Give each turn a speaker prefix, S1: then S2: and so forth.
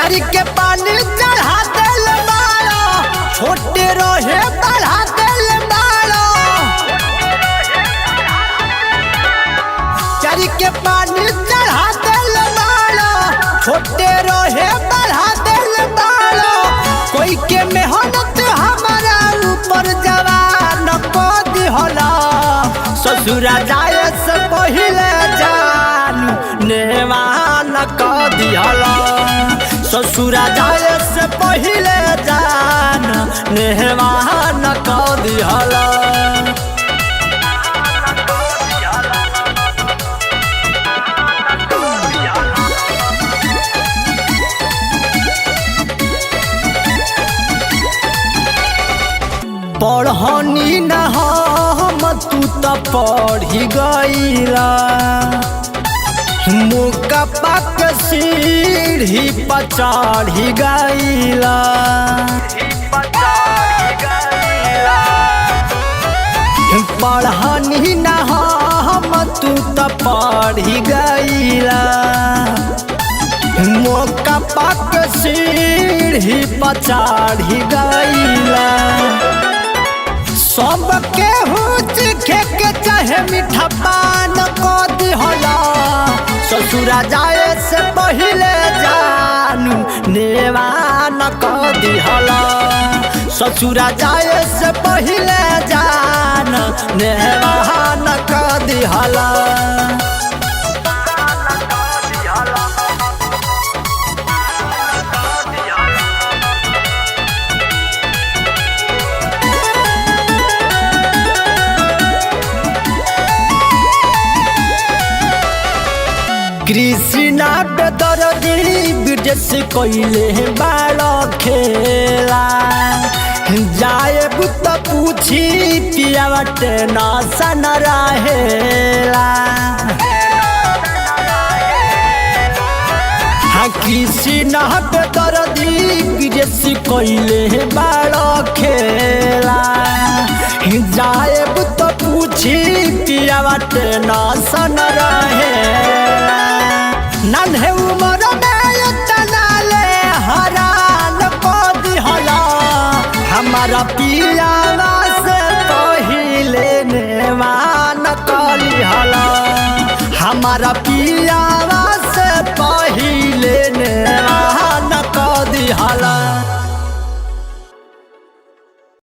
S1: चरी के पानी चढ़ा दिल बाड़ो, छोटे रहे बढ़ा दिल बाड़ो। चरी के पानी चढ़ा दिल बाड़ो, छोटे रहे बढ़ा दिल बाड़ो। कोई के मेहनत हमारा ऊपर जवान को दिहला, ससुरा जाए से पहिले जानू नेवान को दिहला। ससुरा जाए से पहिले जान नेवान को दिहला। पढ़नी न हम तू तो पढ़ी गईला, मुका पक सीढ़ी पर चढ़ी गईला। पढ़नी न हम तू तो पढ़ी गईला, मुका पक सीढ़ी पर चढ़ी गईला। सब केहू चीखे के चाहे मीठा पान को दिहला, ससुरा जाए से पहिले जानू नेवान को दिहला। ससुरा जाए से पहिले जान नेवान को दिहला। कृष्णा बेदर्दी विदेश कइले बाड़ खेला, जाए बुत पूछी पियावा टेंशन रहेला। कृष्णा बेदर्दी विदेश कइले बाड़ खेला, जाए बुत पूछी पियावा टेंशन रहेला। नन्हे उम्र में इतना ले हरान को दिहला, हमारा पियावा से पहिले नेवान को लिहला। हमारा पियावा